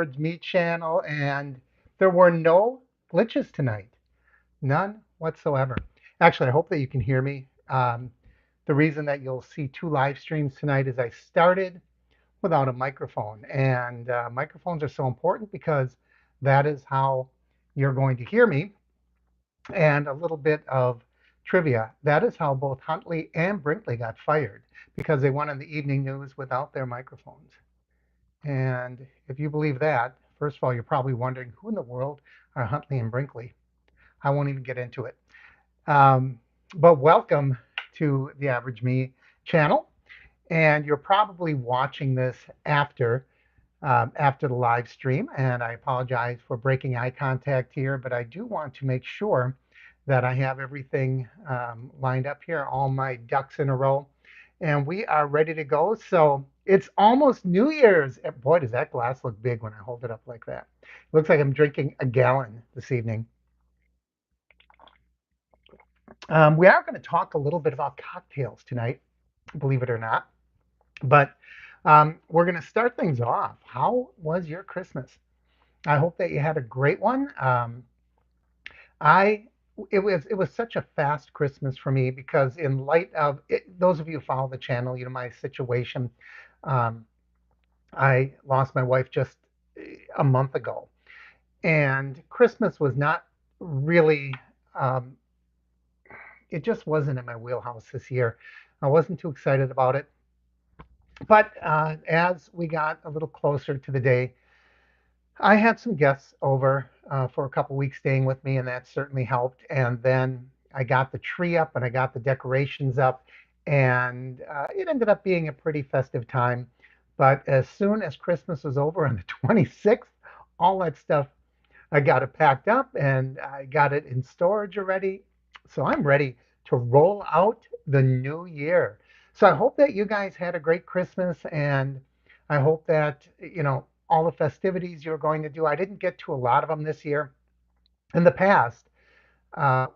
Average Me channel, and there were no glitches tonight. None whatsoever. Actually, I hope that you can hear me. The reason that you'll see two live streams tonight is I started without a microphone, and microphones are so important because that is how you're going to hear me. And a little bit of trivia. That is how both Huntley and Brinkley got fired because they went on the evening news without their microphones. And if you believe that, first of all, you're probably wondering who in the world are Huntley and Brinkley. I won't even get into it. Um, but welcome to the Average Me channel. And you're probably watching this after the live stream. And I apologize for breaking eye contact here, but I do want to make sure that I have everything lined up here, all my ducks in a row, and we are ready to go. So it's almost New Year's. Boy, does that glass look big when I hold it up like that. It looks like I'm drinking a gallon this evening. We are going to talk a little bit about cocktails tonight, believe it or not. But we're going to start things off. How was your Christmas? I hope that you had a great one. I it was such a fast Christmas for me because in light of it, those of you who follow the channel, you know my situation. Um, I lost my wife just a month ago, and Christmas was not really. Um, it just wasn't in my wheelhouse this year. I wasn't too excited about it. But as we got a little closer to the day, I had some guests over for a couple weeks staying with me, and that certainly helped. And then I got the tree up and I got the decorations up, and it ended up being a pretty festive time. But as soon as Christmas was over on the 26th, all that stuff, I got it packed up and I got it in storage already. So I'm ready to roll out the new year. So I hope that you guys had a great Christmas, and I hope that, all the festivities you're going to do. I didn't get to a lot of them this year. In the past,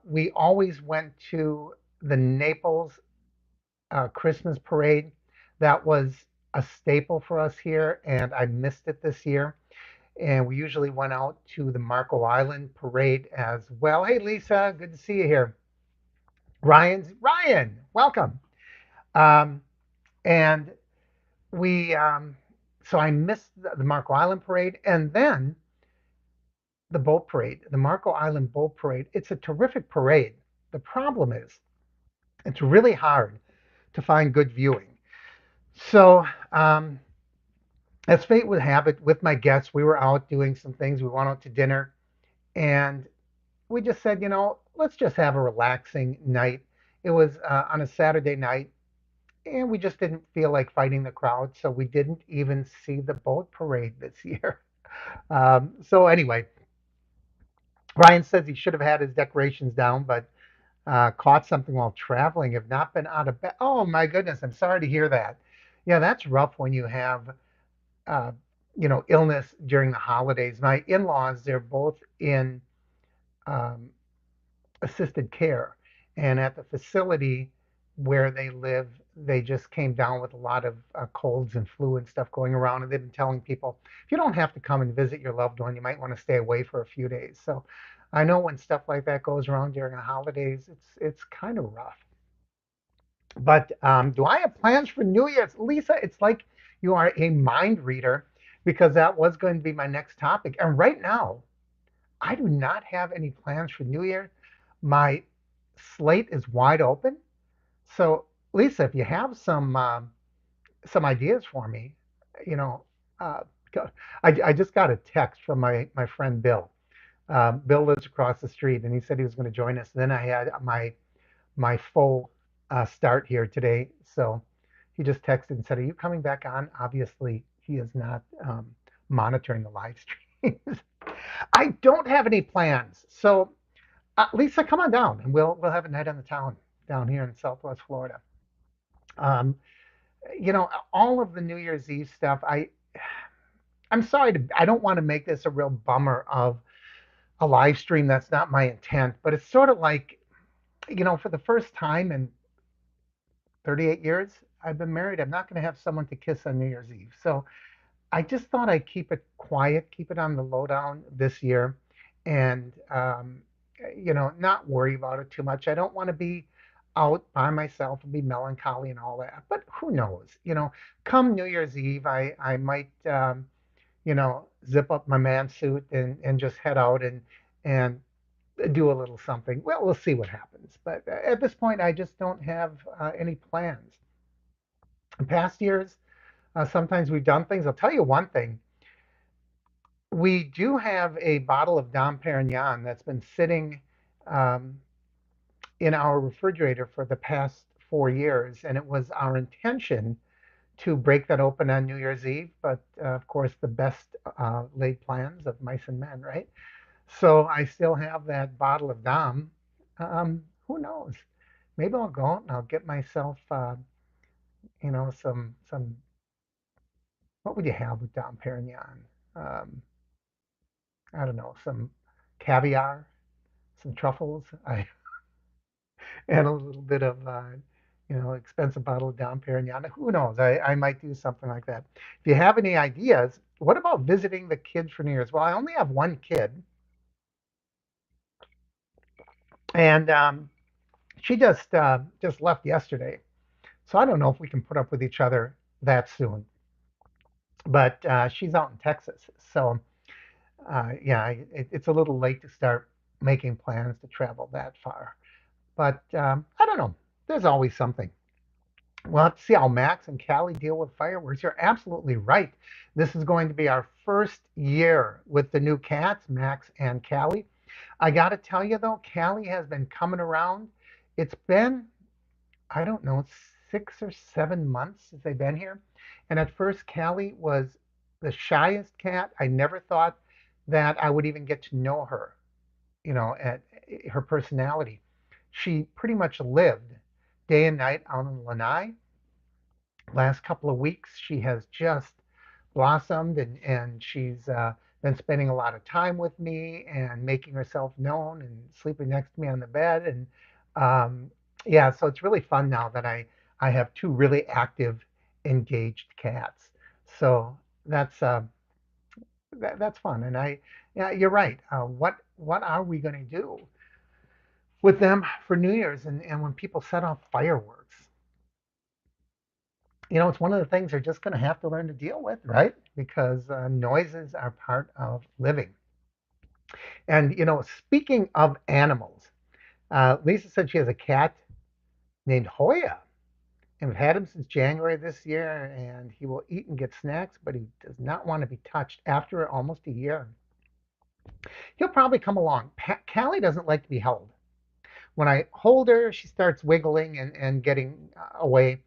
we always went to the Naples Christmas parade. That was a staple for us here, and I missed it this year. And we usually went out to the Marco Island parade as well. Hey, Lisa, good to see you here. Ryan, welcome. Um, and we, so I missed the Marco Island parade, and then the boat parade, the Marco Island boat parade. It's a terrific parade. The problem is it's really hard to find good viewing. So, as fate would have it, with my guests, we were out doing some things. We went out to dinner, and we just said, let's just have a relaxing night. It was on a Saturday night, and we just didn't feel like fighting the crowd, so we didn't even see the boat parade this year. So anyway, Ryan says he should have had his decorations down, but caught something while traveling, have not been out of bed. Oh my goodness, I'm sorry to hear that. Yeah, that's rough when you have, uh, illness during the holidays. My in-laws, they're both in um, assisted care. And at the facility where they live, they just came down with a lot of colds and flu and stuff going around. And they've been telling people, if you don't have to come and visit your loved one, you might want to stay away for a few days. So I know when stuff like that goes around during the holidays, it's kind of rough. But do I have plans for New Year's? Lisa, it's like you are a mind reader because that was going to be my next topic. And right now, I do not have any plans for New Year. My slate is wide open. So, Lisa, if you have some ideas for me, you know, uh, I just got a text from my friend Bill. Bill lives across the street, and he said he was going to join us. Then I had my full start here today, so he just texted and said, "Are you coming back on?" Obviously, he is not monitoring the live streams. I don't have any plans, so Lisa, come on down, and we'll have a night on the town down here in Southwest Florida. Um, all of the New Year's Eve stuff. I'm sorry I don't want to make this a real bummer of a live stream. That's not my intent, but it's sort of like, for the first time in 38 years I've been married, I'm not going to have someone to kiss on New Year's Eve. So I just thought I'd keep it quiet, keep it on the lowdown this year, and not worry about it too much. I don't want to be out by myself and be melancholy and all that. But who knows? Come New Year's Eve, I might zip up my man suit and just head out and do a little something. Well, we'll see what happens. But at this point, I just don't have any plans. In past years, sometimes we've done things. I'll tell you one thing. We do have a bottle of Dom Perignon that's been sitting um, in our refrigerator for the past 4 years, and it was our intention to break that open on New Year's Eve, but of course, the best laid plans of mice and men, right? So I still have that bottle of Dom. Who knows? Maybe I'll go out and I'll get myself, some. What would you have with Dom Perignon? Um, I don't know, some caviar, some truffles, and a little bit of, expensive bottle of Dom Perignon. Who knows? I might do something like that. If you have any ideas, what about visiting the kids for New Year's? Well, I only have one kid, and she just left yesterday, so I don't know if we can put up with each other that soon. But she's out in Texas, so yeah, it's a little late to start making plans to travel that far. But I don't know. There's always something. We'll have to see how Max and Callie deal with fireworks. You're absolutely right. This is going to be our first year with the new cats, Max and Callie. I got to tell you though, Callie has been coming around. It's been, I don't know, 6 or 7 months since they've been here. And at first, Callie was the shyest cat. I never thought that I would even get to know her, at her personality. She pretty much lived day and night out in Lanai. Last couple of weeks, she has just blossomed, and she's been spending a lot of time with me and making herself known and sleeping next to me on the bed. And yeah, so it's really fun now that I have two really active, engaged cats. So that's that's fun. And yeah, you're right. What are we going to do with them for New Year's and when people set off fireworks? It's one of the things they're just going to have to learn to deal with, right? Because noises are part of living. And, speaking of animals, Lisa said she has a cat named Hoya. And we've had him since January this year, and he will eat and get snacks, but he does not want to be touched after almost a year. He'll probably come along. Callie doesn't like to be held. When I hold her, she starts wiggling and getting away,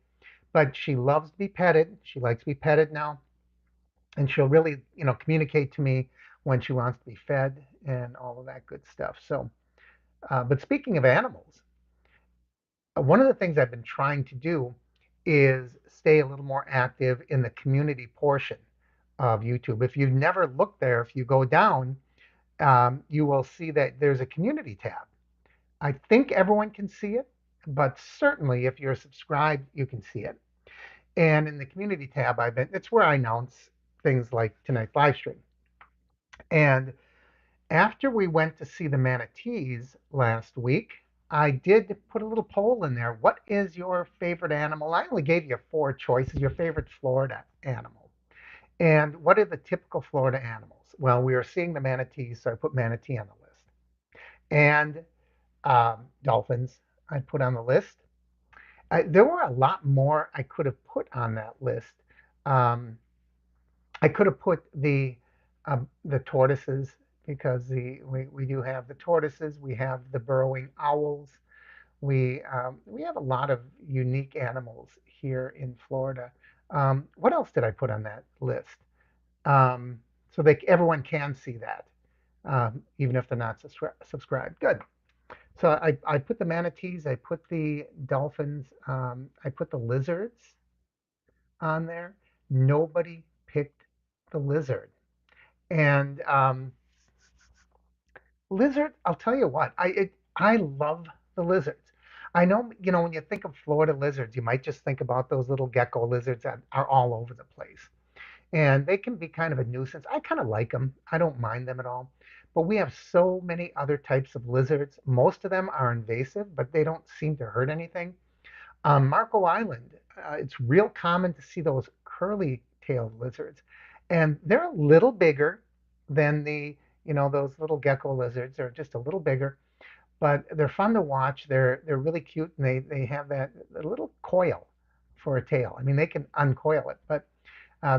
but she loves to be petted. She likes to be petted now. And she'll really, communicate to me when she wants to be fed and all of that good stuff. So, but speaking of animals, one of the things I've been trying to do is stay a little more active in the community portion of YouTube. If you've never looked there, if you go down, you will see that there's a community tab. I think everyone can see it, but certainly if you're subscribed, you can see it. And in the community tab, it's where I announce things like tonight's live stream. And after we went to see the manatees last week, I did put a little poll in there. What is your favorite animal? I only gave you four choices. Your favorite Florida animal. And what are the typical Florida animals? Well, we were seeing the manatees, so I put manatee on the list. And dolphins, I put on the list. There were a lot more I could have put on that list. Um, I could have put the tortoises because we do have the tortoises. We have the burrowing owls. We have a lot of unique animals here in Florida. What else did I put on that list? Um, so everyone can see that, even if they're not subscribed. Good. So I put the manatees, I put the dolphins, I put the lizards on there. Nobody picked the lizard. And lizard, I'll tell you what, I love the lizards. I know, when you think of Florida lizards, you might just think about those little gecko lizards that are all over the place. and they can be kind of a nuisance. I kind of like them. I don't mind them at all. But we have so many other types of lizards. Most of them are invasive, but they don't seem to hurt anything. Marco Island, it's real common to see those curly-tailed lizards, and they're a little bigger than those little gecko lizards. They're just a little bigger, but they're fun to watch. They're really cute, and they have that little coil for a tail. I mean, they can uncoil it, but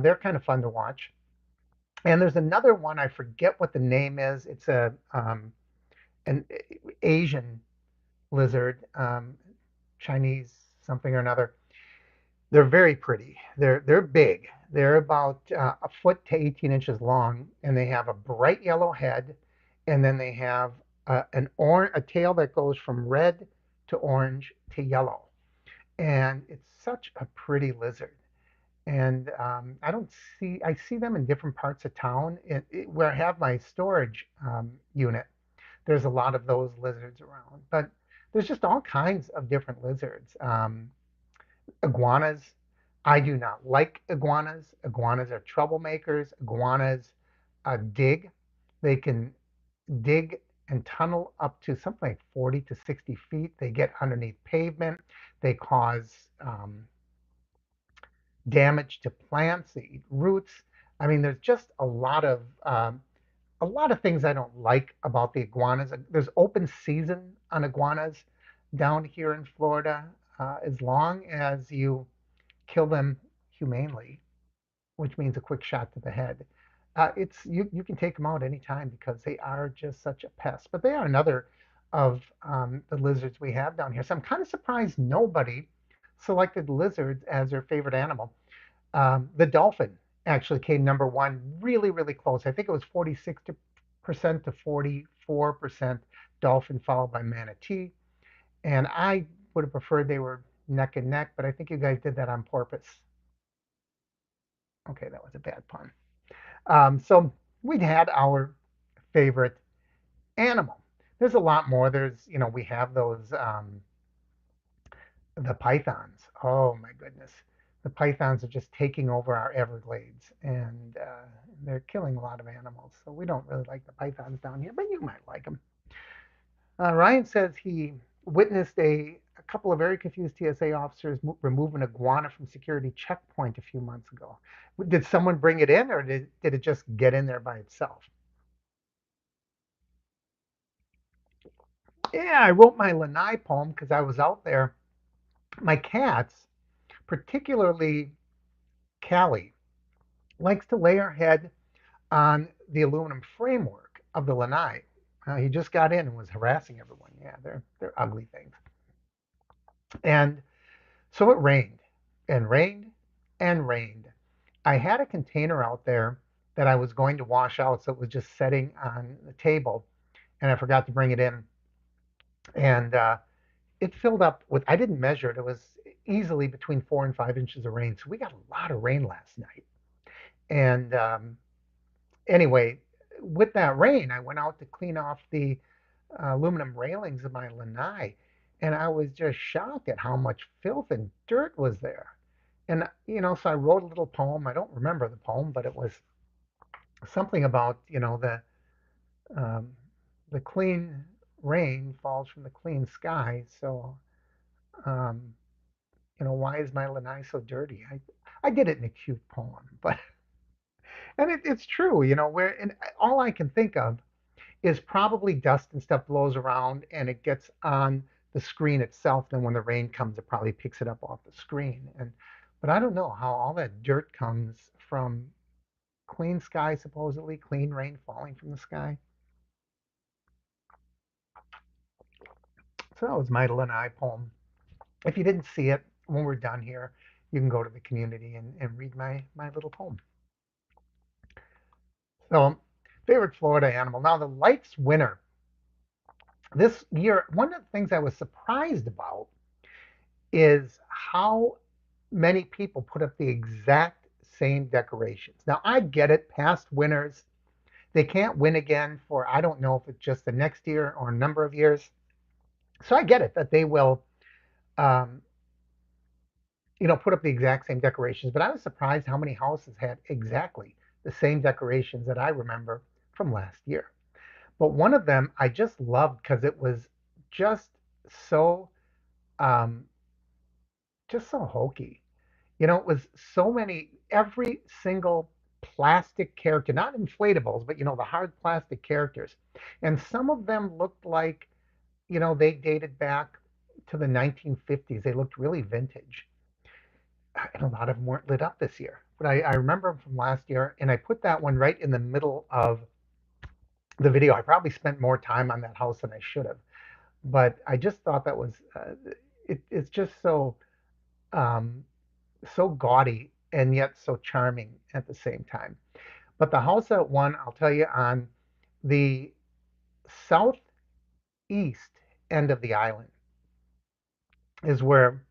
they're kind of fun to watch. And there's another one, I forget what the name is. It's an Asian lizard, Chinese something or another. They're very pretty. They're big. They're about a foot to 18 inches long, and they have a bright yellow head, and then they have a tail that goes from red to orange to yellow, and it's such a pretty lizard. And I see them in different parts of town. Where I have my storage unit, there's a lot of those lizards around, but there's just all kinds of different lizards. Iguanas. I do not like iguanas. Iguanas are troublemakers. Iguanas dig. They can dig and tunnel up to something like 40 to 60 feet. They get underneath pavement. They cause damage to plants. They eat roots. I mean, there's just a lot of things I don't like about the iguanas. There's open season on iguanas down here in Florida, as long as you kill them humanely, which means a quick shot to the head. It's you can take them out anytime because they are just such a pest. But they are another of the lizards we have down here. So I'm kind of surprised nobody selected lizards as their favorite animal. The dolphin actually came number one, really, really close. I think it was 46% to 44% dolphin, followed by manatee. And I would have preferred they were neck and neck, but I think you guys did that on purpose. Okay, that was a bad pun. So we'd had our favorite animal. There's a lot more. We have those, the pythons. Oh my goodness. The pythons are just taking over our Everglades, and they're killing a lot of animals. So we don't really like the pythons down here, but you might like them. Ryan says he witnessed a couple of very confused TSA officers remove an iguana from security checkpoint a few months ago. Did someone bring it in, or did it just get in there by itself? Yeah, I wrote my Lanai poem because I was out there. My cats, particularly Callie, likes to lay her head on the aluminum framework of the lanai. He just got in and was harassing everyone. Yeah, they're ugly things. And so it rained and rained and rained. I had a container out there that I was going to wash out, so it was just sitting on the table, and I forgot to bring it in. And it filled up with, I didn't measure it. It was easily between 4 and 5 inches of rain. So we got a lot of rain last night. And anyway, with that rain, I went out to clean off the aluminum railings of my lanai, and I was just shocked at how much filth and dirt was there. And so I wrote a little poem. I don't remember the poem, but it was something about um, the clean rain falls from the clean sky. So um, why is my lanai so dirty? I did it in a cute poem, but and it's true. Where and all I can think of is probably dust and stuff blows around and it gets on the screen itself. Then when the rain comes, it probably picks it up off the screen. But I don't know how all that dirt comes from clean sky, supposedly clean rain falling from the sky. So that was my Lanai poem. If you didn't see it when we're done here, you can go to the community and read my little poem. So, favorite Florida animal. Now, the Lights winner this year, one of the things I was surprised about is how many people put up the exact same decorations. Now, I get it, past winners, they can't win again for, I don't know if it's just the next year or a number of years. So I get it that they will um, put up the exact same decorations, but I was surprised how many houses had exactly the same decorations that I remember from last year. But one of them I just loved because it was just so um, just so hokey. It was so many, every single plastic character, not inflatables, but the hard plastic characters. And some of them looked like, they dated back to the 1950s. They looked really vintage. And a lot of them weren't lit up this year. But I remember them from last year, and I put that one right in the middle of the video. I probably spent more time on that house than I should have. But I just thought that was, it's just um, so gaudy and yet so charming at the same time. But the house that won, I'll tell you, on the southeast end of the island is where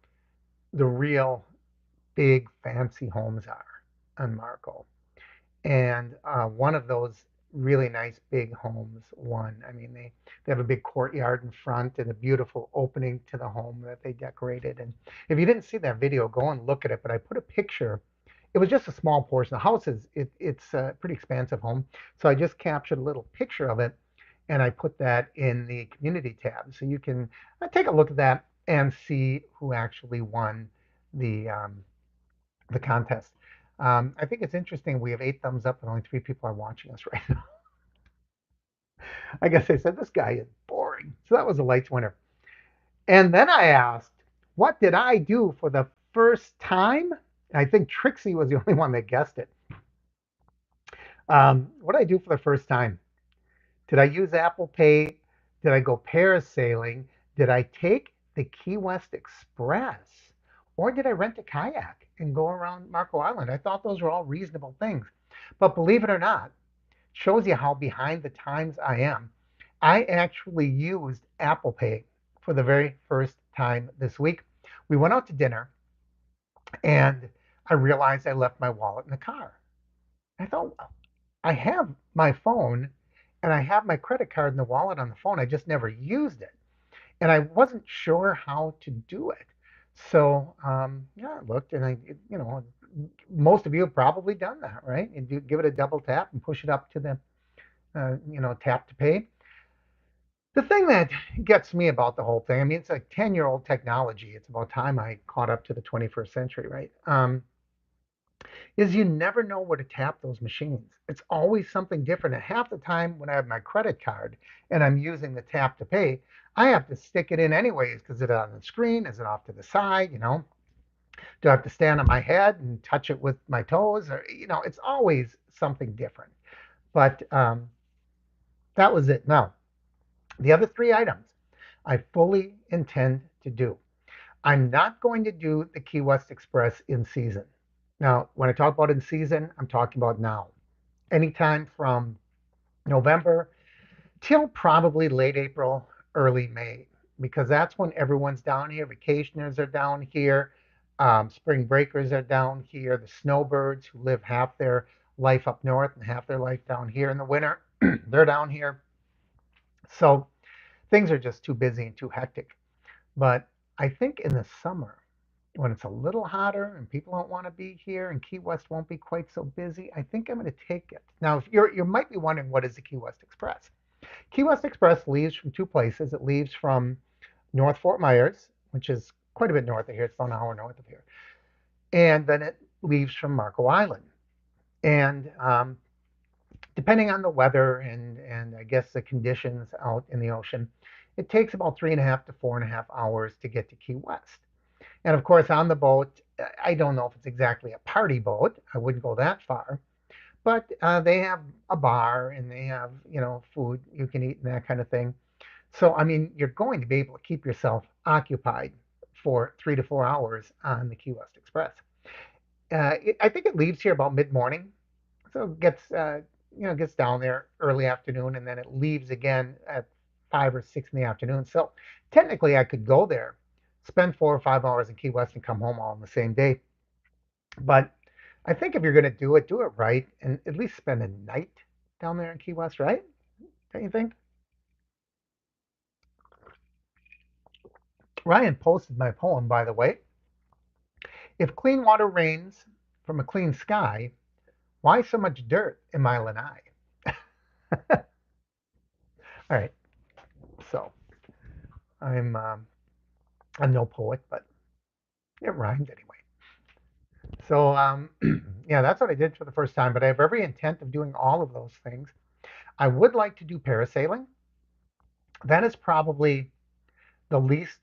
the real big fancy homes are on Marco. And one of those really nice big homes won. I mean, they have a big courtyard in front and a beautiful opening to the home that they decorated. And if you didn't see that video, go and look at it. But I put a picture. It was just a small portion. The house it's a pretty expansive home, so I just captured a little picture of it, and I put that in the community tab, so you can take a look at that and see who actually won the um, the contest. I think it's interesting. We have 8 thumbs up, and only 3 people are watching us right now. I guess they said this guy is boring. So that was a lights winner. And then I asked, what did I do for the first time? I think Trixie was the only one that guessed it. What did I do for the first time? Did I use Apple Pay? Did I go parasailing? Did I take the Key West Express? Or did I rent a kayak and go around Marco Island? I thought those were all reasonable things. But believe it or not, shows you how behind the times I am. I actually used Apple Pay for the very first time this week. We went out to dinner and I realized I left my wallet in the car. I thought, I have my phone and I have my credit card in the wallet on the phone. I just never used it. And I wasn't sure how to do it. So, yeah, I looked and most of you have probably done that, right? You do give it a double tap and push it up to the, tap to pay. The thing that gets me about the whole thing, I mean, it's like 10-year-old technology. It's about time I caught up to the 21st century, right? Is you never know where to tap those machines. It's always something different. And half the time when I have my credit card and I'm using the tap to pay, I have to stick it in anyways because it's on the screen, is it off to the side, Do I have to stand on my head and touch it with my toes? Or, it's always something different. But that was it. Now, the other 3 items I fully intend to do. I'm not going to do the Key West Express in season. Now, when I talk about in season, I'm talking about now. Anytime from November till probably late April, early May, because that's when everyone's down here. Vacationers are down here. Spring breakers are down here. The snowbirds who live half their life up north and half their life down here in the winter, they're down here. So things are just too busy and too hectic. But I think in the summer, when it's a little hotter and people don't want to be here and Key West won't be quite so busy, I think I'm going to take it. Now, if you might be wondering, what is the Key West Express? Key West Express leaves from 2 places. It leaves from North Fort Myers, which is quite a bit north of here. It's about an hour north of here. And then it leaves from Marco Island. And depending on the weather and I guess the conditions out in the ocean, it takes about 3.5 to 4.5 hours to get to Key West. And of course, on the boat, I don't know if it's exactly a party boat. I wouldn't go that far, but they have a bar and they have, food you can eat and that kind of thing. So, I mean, you're going to be able to keep yourself occupied for 3 to 4 hours on the Key West Express. I think it leaves here about mid-morning, so it gets down there early afternoon, and then it leaves again at 5 or 6 in the afternoon. So technically, I could go there, spend 4 or 5 hours in Key West, and come home all in the same day. But I think if you're going to do it right, and at least spend a night down there in Key West, right? Don't you think? Ryan posted my poem, by the way, If clean water rains from a clean sky, why so much dirt in my lanai? All right, so I'm um, I'm no poet, but it rhymes anyway. So yeah, that's what I did for the first time. But I have every intent of doing all of those things. I would like to do parasailing. That is probably the least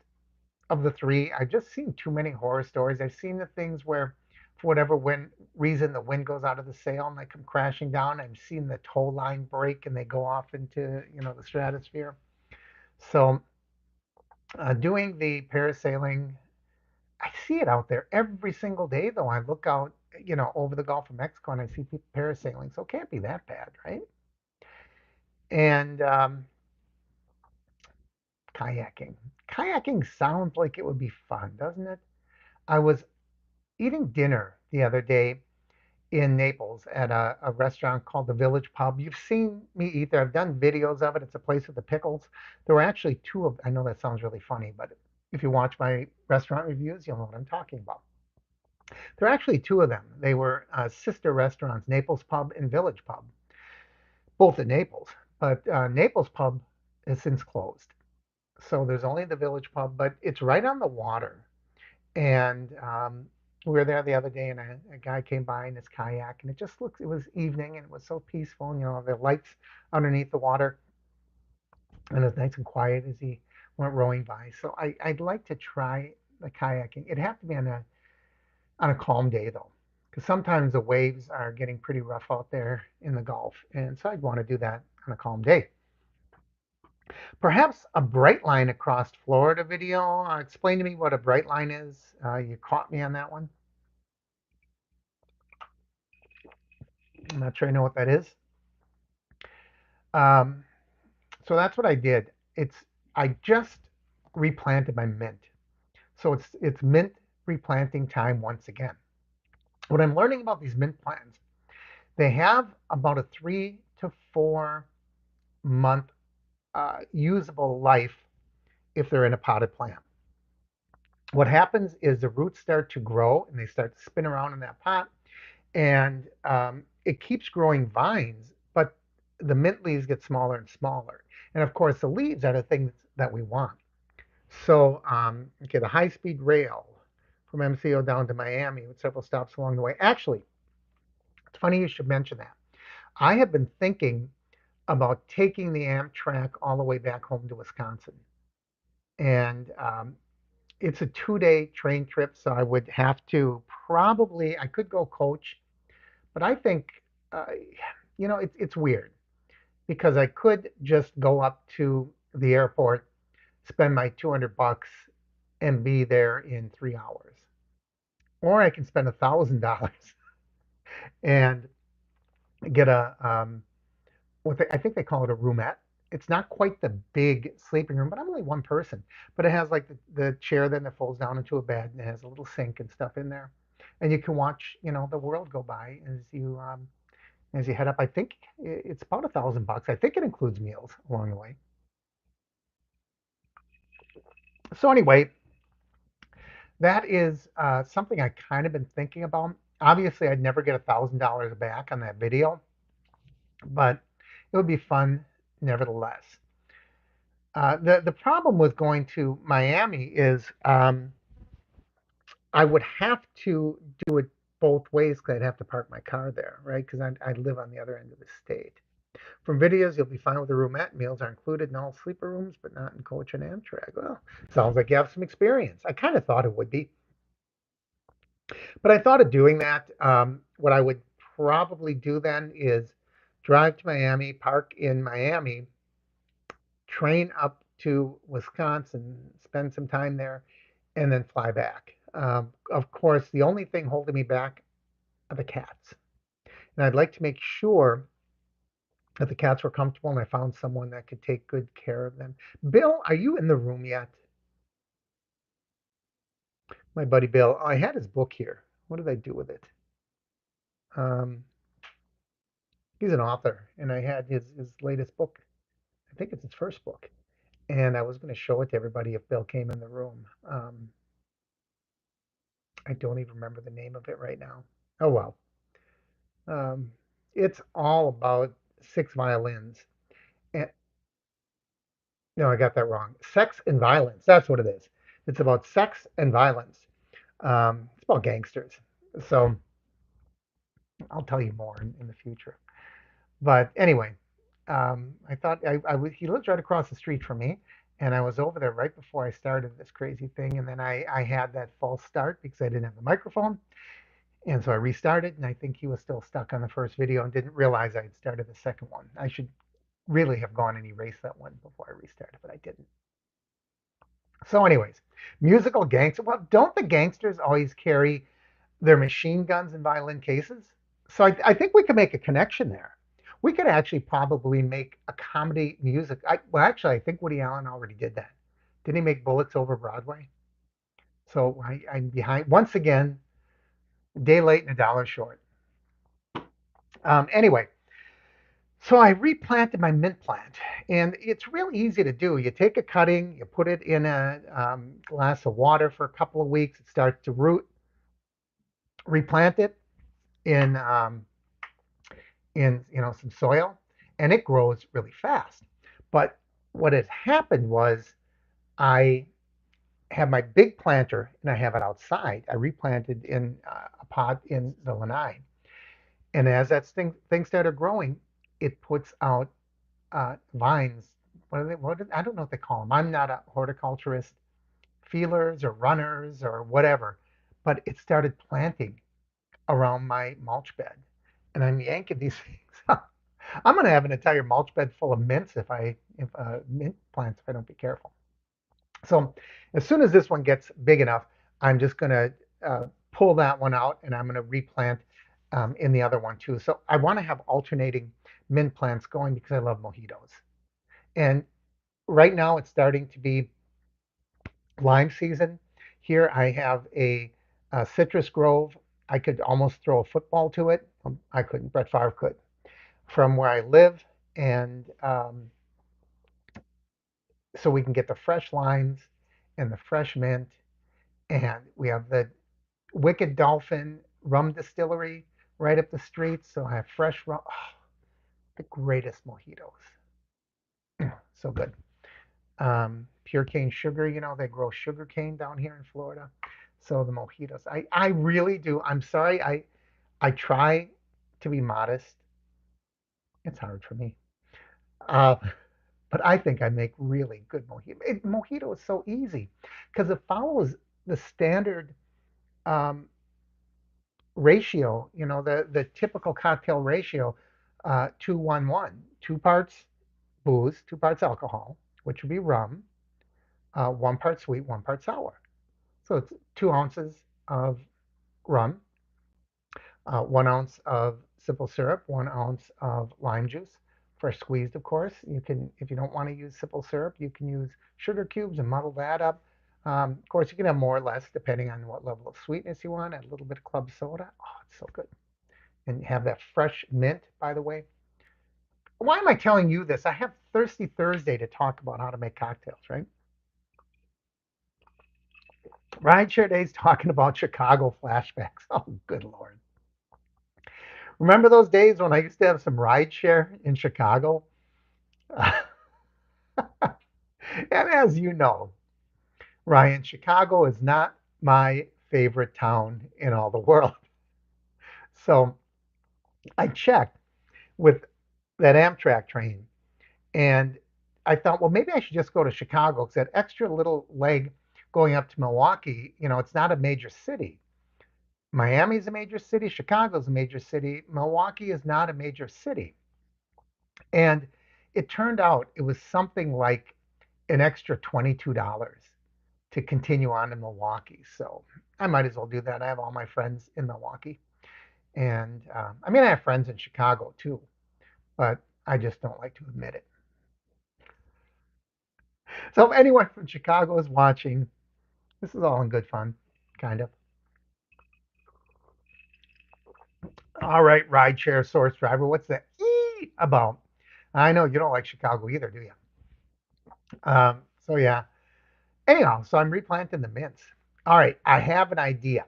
of the three. I've just seen too many horror stories. I've seen the things where, for whatever reason, the wind goes out of the sail and they come crashing down. I've seen the tow line break and they go off into the stratosphere. So doing the parasailing, I see it out there every single day. Though I look out, over the Gulf of Mexico and I see people parasailing, so it can't be that bad, right? And kayaking. Kayaking sounds like it would be fun, doesn't it? I was eating dinner the other day in Naples at a restaurant called the Village Pub. You've seen me eat there. I've done videos of it. It's a place with the pickles. There were actually two of, I know that sounds really funny, but if you watch my restaurant reviews, you'll know what I'm talking about. There are actually two of them. They were sister restaurants, Naples Pub and Village Pub, both in Naples. But Naples Pub has since closed. So there's only the Village Pub, but it's right on the water. And we were there the other day, and a guy came by in his kayak, and it was evening, and it was so peaceful. And, the lights underneath the water, and it was nice and quiet as he went rowing by. So I'd like to try the kayaking. It'd have to be on a calm day, though, because sometimes the waves are getting pretty rough out there in the Gulf. And so I'd want to do that on a calm day. Perhaps a bright line across Florida video. Explain to me what a bright line is. You caught me on that one. I'm not sure I know what that is. Um, so that's what I did. I just replanted my mint. So it's mint replanting time once again. What I'm learning about these mint plants, they have about a 3 to 4 month usable life if they're in a potted plant. What happens is the roots start to grow and they start to spin around in that pot, and it keeps growing vines, but the mint leaves get smaller and smaller. And of course, the leaves are the things that we want. So, okay, the high-speed rail from MCO down to Miami with several stops along the way. Actually, it's funny you should mention that. I have been thinking about taking the Amtrak all the way back home to Wisconsin. And it's a 2-day train trip, so I would have to I could go coach, but I think, uh, it's weird because I could just go up to the airport, spend my $200 and be there in 3 hours. Or I can spend $1,000 and get I think they call it a roomette. It's not quite the big sleeping room, but I'm only one person. But it has like the chair then that folds down into a bed and it has a little sink and stuff in there. And you can watch, the world go by as you head up. I think it's about $1,000. I think it includes meals along the way. So anyway, that is something I kind of been thinking about. Obviously, I'd never get $1,000 back on that video, but it would be fun nevertheless. The problem with going to Miami is I would have to do it both ways because I'd have to park my car there, right? Because I live on the other end of the state. From videos, you'll be fine with the roomette. Meals are included in all sleeper rooms, but not in coach and Amtrak. Well, sounds like you have some experience. I kind of thought it would be, but I thought of doing that. What I would probably do then is drive to Miami, park in Miami, train up to Wisconsin, spend some time there, and then fly back. Of course, the only thing holding me back are the cats. And I'd like to make sure that the cats were comfortable and I found someone that could take good care of them. Bill, are you in the room yet? My buddy Bill. Oh, I had his book here. What did I do with it? Um, he's an author, and I had his latest book. I think it's his first book. And I was going to show it to everybody if Bill came in the room. I don't even remember the name of it right now. Oh well. Um, it's all about six violins. And, no, I got that wrong. Sex and violence. That's what it is. It's about sex and violence. It's about gangsters. So I'll tell you more in the future. But anyway, I thought he lives right across the street from me, and I was over there right before I started this crazy thing, and then I had that false start because I didn't have the microphone, and so I restarted, and I think he was still stuck on the first video and didn't realize I had started the second one. I should really have gone and erased that one before I restarted, but I didn't. So, anyways, musical gangster. Well, don't the gangsters always carry their machine guns and violin cases? So I think we could make a connection there. We could actually probably make a comedy music. Well, actually, I think Woody Allen already did that. Didn't he make Bullets Over Broadway? So I'm behind once again, a day late and a dollar short. Anyway, so I replanted my mint plant, and it's really easy to do. You take a cutting, you put it in a glass of water for a couple of weeks. It starts to root. Replant it in some soil, and it grows really fast. But what has happened was I have my big planter and I have it outside. I replanted in a pot in the lanai, and as that thing started growing, it puts out vines. What are they? I don't know what they call them. I'm not a horticulturist. Feelers or runners or whatever, but it started planting around my mulch bed, and I'm yanking these things up. I'm going to have an entire mulch bed full of mints if mint plants if I don't be careful. So as soon as this one gets big enough, I'm just going to pull that one out and I'm going to replant in the other one too. So I want to have alternating mint plants going because I love mojitos. And right now it's starting to be lime season. Here I have a citrus grove. I could almost throw a football to it. I couldn't. Brett Favre could. From where I live, and so we can get the fresh limes and the fresh mint, and we have the Wicked Dolphin Rum Distillery right up the street. So I have fresh rum. Oh, the greatest mojitos. So good. Pure cane sugar, they grow sugar cane down here in Florida. So the mojitos, I really do. I'm sorry, I try to be modest. It's hard for me. Uh, but I think I make really good mojito. Mojito is so easy because it follows the standard um, ratio, the typical cocktail ratio, 2-1-1, 2 parts booze, 2 parts alcohol, which would be rum, 1 part sweet, 1 part sour. So it's 2 ounces of rum, 1 ounce of simple syrup, 1 ounce of lime juice, fresh squeezed, of course. You can, if you don't want to use simple syrup, you can use sugar cubes and muddle that up. Of course, you can have more or less depending on what level of sweetness you want. Add a little bit of club soda. Oh, it's so good. And you have that fresh mint, by the way. Why am I telling you this? I have Thirsty Thursday to talk about how to make cocktails, right? Rideshare Day's talking about Chicago flashbacks. Oh, good Lord. Remember those days when I used to have some rideshare in Chicago? And as you know, Ryan, Chicago is not my favorite town in all the world. So I checked with that Amtrak train and I thought, well, maybe I should just go to Chicago because that extra little leg going up to Milwaukee, it's not a major city. Miami's a major city, Chicago's a major city, Milwaukee is not a major city. And it turned out it was something like an extra $22 to continue on in Milwaukee. So I might as well do that. I have all my friends in Milwaukee. And I mean, I have friends in Chicago too, but I just don't like to admit it. So if anyone from Chicago is watching, this is all in good fun, kind of. All right, rideshare source driver, what's that about? I know you don't like Chicago either, do you? So yeah. Anyhow, so I'm replanting the mints. All right, I have an idea.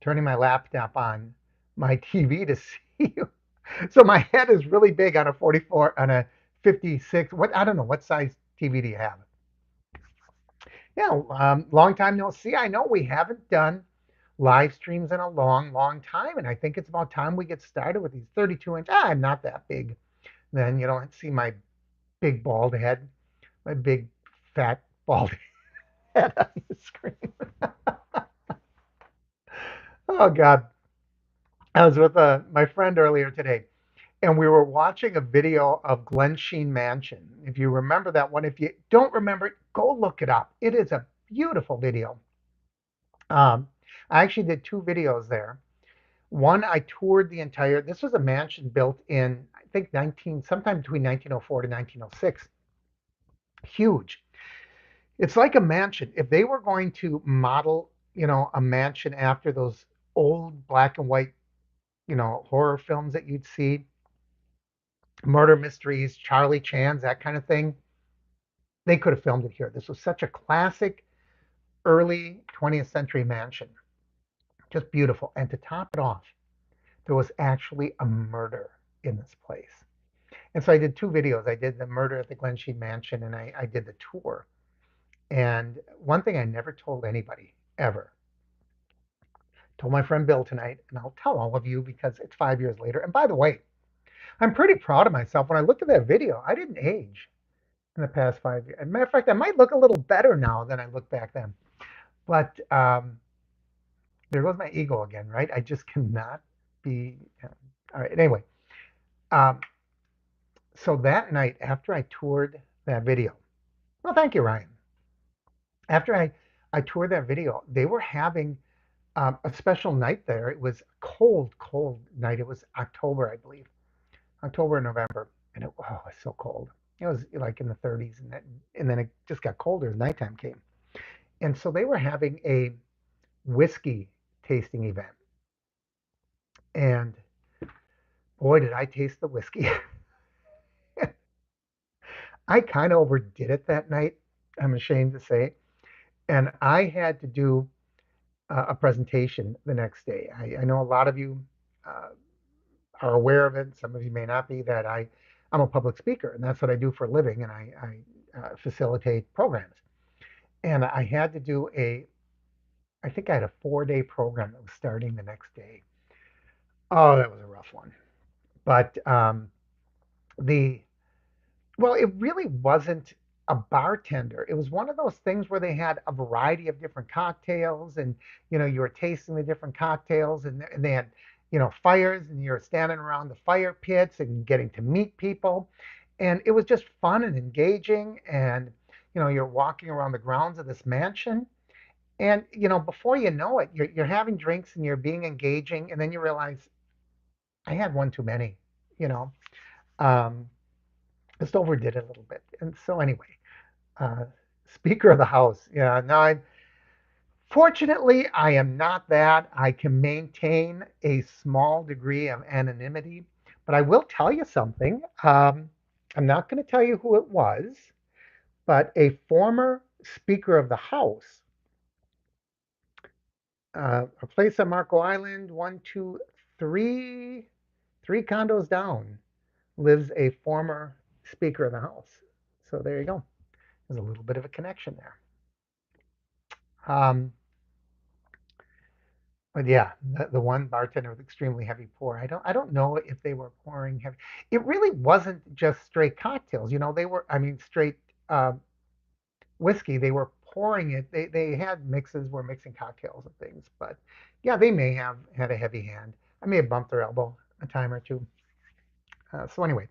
turning my laptop on my TV to see you. So my head is really big on a 44, on a 56. What, I don't know, what size TV do you have? Yeah, long time no see. I know we haven't done live streams in a long, long time, and I think it's about time we get started with these 32-inch. I'm not that big. Then you don't see my big bald head, my big fat bald head on the screen. Oh God, I was with my friend earlier today, and we were watching a video of Glensheen Mansion. If you remember that one, if you don't remember it, go look it up. It is a beautiful video. Um, I actually did two videos there. One, I toured the entire. This was a mansion built in, I think, sometime between 1904 to 1906. Huge. It's like a mansion. If they were going to model, a mansion after those old black and white, horror films that you'd see, murder mysteries, Charlie Chan's, that kind of thing, they could have filmed it here. This was such a classic early 20th century mansion. Just beautiful. And to top it off, there was actually a murder in this place. And so I did two videos. I did the murder at the Glensheen Mansion, and I did the tour. And one thing I never told anybody ever, told my friend Bill tonight, and I'll tell all of you because it's 5 years later. And by the way, I'm pretty proud of myself. When I looked at that video, I didn't age in the past 5 years. As a matter of fact, I might look a little better now than I looked back then. But there goes my ego again, right? I just cannot be. All right. Anyway, um, so that night after I toured that video, well, thank you, Ryan. After I toured that video, they were having a special night there. It was a cold, cold night. It was October, I believe, October and November, and it was so cold. It was like in the 30s, and then it just got colder as nighttime came. And so they were having a whiskey tasting event, and boy, did I taste the whiskey. I kind of overdid it that night, I'm ashamed to say. And I had to do a presentation the next day. I know a lot of you uh, are aware of it. Some of you may not be, that I'm a public speaker, and that's what I do for a living, and I facilitate programs. And I had to do I think I had a 4-day program that was starting the next day. Oh, that was a rough one. But the Well, it really wasn't a bartender. It was one of those things where they had a variety of different cocktails, and you were tasting the different cocktails, and they had fires, and you're standing around the fire pits and getting to meet people, and it was just fun and engaging. And you're walking around the grounds of this mansion, and before you know it, you're having drinks and you're being engaging, and then you realize I had one too many. You know, um, just overdid it a little bit, and so anyway. uh, Speaker of the House. Yeah, no, fortunately, I am not that. I can maintain a small degree of anonymity, but I will tell you something. I'm not going to tell you who it was, but a former Speaker of the House, a place on Marco Island, one, two, three condos down, lives a former Speaker of the House. So there you go. There's a little bit of a connection there. Um, But yeah, the one bartender with extremely heavy pour. I don't know if they were pouring heavy. It really wasn't just straight cocktails. They were, I mean, straight uh, whiskey. They were pouring it. They had mixes, were mixing cocktails and things. But yeah, they may have had a heavy hand. I may have bumped their elbow a time or two. So anyway,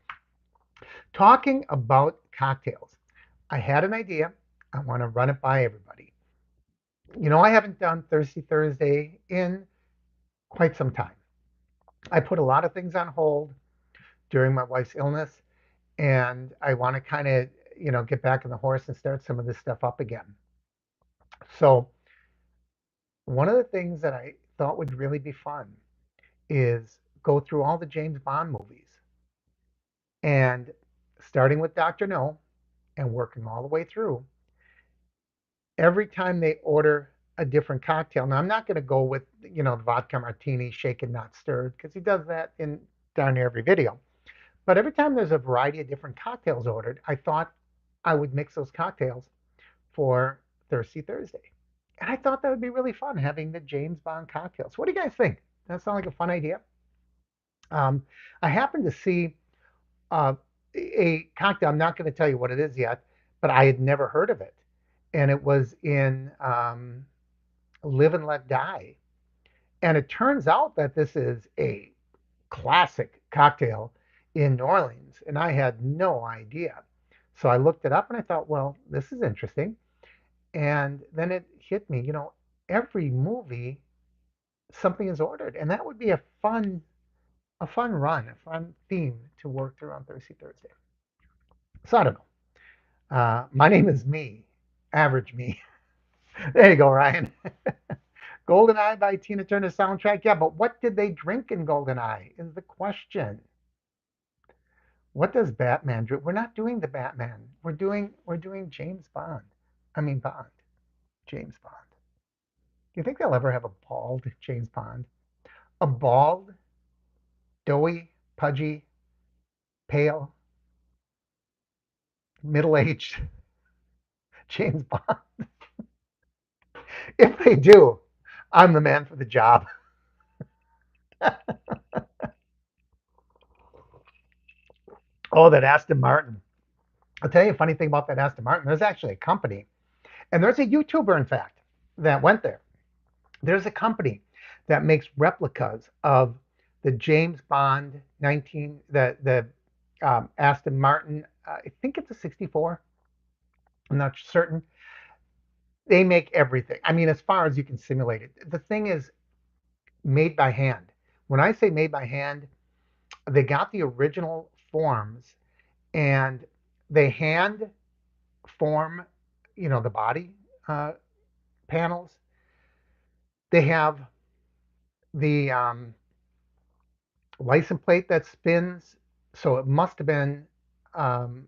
talking about cocktails, I had an idea. I want to run it by everybody. I haven't done Thirsty Thursday in quite some time. I put a lot of things on hold during my wife's illness, and I want to kind of, get back on the horse and start some of this stuff up again. So, one of the things that I thought would really be fun is go through all the James Bond movies, and starting with Dr. No and working all the way through. Every time they order a different cocktail. Now I'm not going to go with the vodka martini, shaken not stirred, because he does that in darn near every video. But every time there's a variety of different cocktails ordered, I thought I would mix those cocktails for Thirsty Thursday. And I thought that would be really fun having the James Bond cocktails. What do you guys think? Does that sound like a fun idea? Um, I happened to see uh, a cocktail. I'm not going to tell you what it is yet, but I had never heard of it. And it was in Live and Let Die. And it turns out that this is a classic cocktail in New Orleans. And I had no idea. So I looked it up and I thought, well, this is interesting. And then it hit me, every movie something is ordered. And that would be a fun run, a fun theme to work through on Thirsty Thursday. So I don't know. My name is me, average me. There you go, Ryan. Goldeneye by Tina Turner soundtrack. Yeah, but what did they drink in Goldeneye is the question. What does Batman drink? We're not doing the Batman. We're doing James Bond. I mean Bond. James Bond. Do you think they'll ever have a bald James Bond? A bald, doughy, pudgy, pale, middle-aged James Bond? If they do, I'm the man for the job. Oh, that Aston Martin. I'll tell you a funny thing about that Aston Martin. There's actually a company, and there's a YouTuber, in fact, that went there. There's a company that makes replicas of the James Bond 19, the Aston Martin. I think it's a 64. I'm not certain. They make everything. I mean, as far as you can simulate it. The thing is made by hand. When I say made by hand, they got the original forms and they hand form, the body uh, panels. They have the license plate that spins, so it must have been um,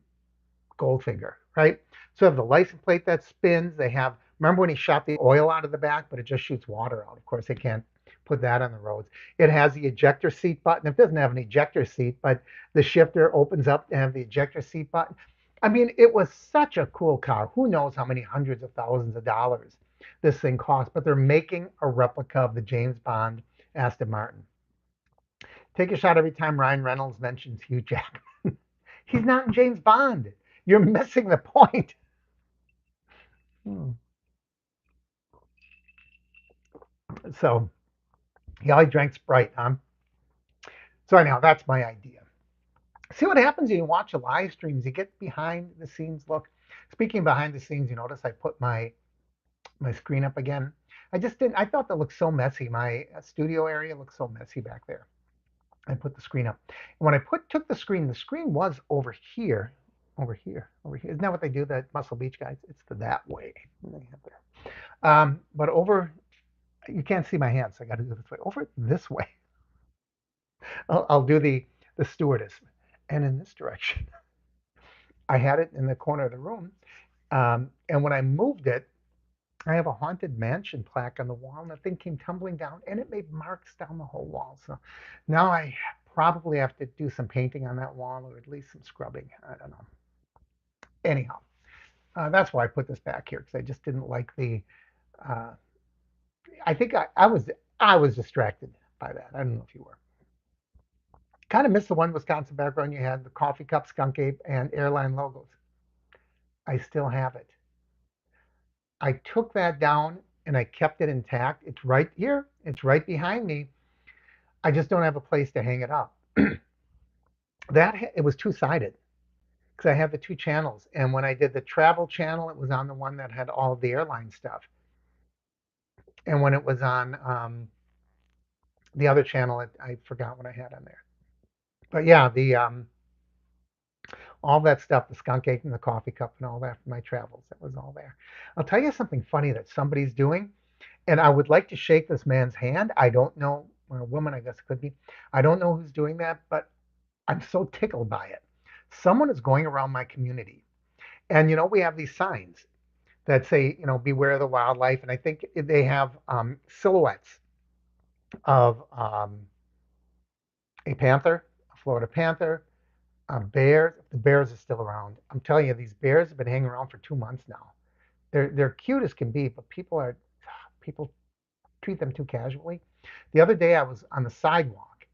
Goldfinger, right? So they have the license plate that spins. They have, remember when he shot the oil out of the back, but it just shoots water out. Of course, they can't put that on the roads. It has the ejector seat button. It doesn't have an ejector seat, but the shifter opens up to have the ejector seat button. I mean, it was such a cool car. Who knows how many hundreds of thousands of dollars this thing cost, but they're making a replica of the James Bond Aston Martin. Take a shot every time Ryan Reynolds mentions Hugh Jackman. He's not in James Bond. You're missing the point. Hmm. So he always drank Sprite, huh? So anyhow, that's my idea. See what happens when you watch a live streams. You get behind the scenes look. Speaking of behind the scenes, you notice I put my screen up again. I just didn't. I thought that looked so messy. My studio area looks so messy back there. I put the screen up. And when I took the screen was over here, over here, over here. Isn't that what they do? That Muscle Beach guys. It's the that way. But over, you can't see my hands, so I got to do it this way. Over this way. I'll do the stewardess, and in this direction. I had it in the corner of the room, and when I moved it, I have a haunted mansion plaque on the wall, and the thing came tumbling down, and it made marks down the whole wall. So now I probably have to do some painting on that wall, or at least some scrubbing. I don't know. Anyhow, that's why I put this back here because I just didn't like the. Uh, I think I was distracted by that. I don't know if you were. Kind of missed the one Wisconsin background you had, the coffee cup, skunk ape, and airline logos. I still have it. I took that down and I kept it intact. It's right here. It's right behind me. I just don't have a place to hang it up. That it was two-sided because I have the two channels. And when I did the travel channel, it was on the one that had all of the airline stuff. And when it was on the other channel, I forgot what I had on there. But yeah, the all that stuff, the skunk ape and the coffee cup and all that for my travels, that was all there. I'll tell you something funny that somebody's doing, and I would like to shake this man's hand. I don't know, or a woman, I guess it could be. I don't know who's doing that, but I'm so tickled by it. Someone is going around my community, and we have these signs. that say, beware of the wildlife. And I think they have silhouettes of a panther, a Florida panther, bears. If the bears are still around, I'm telling you, these bears have been hanging around for 2 months now. They're cute as can be, but people treat them too casually. The other day, I was on the sidewalk,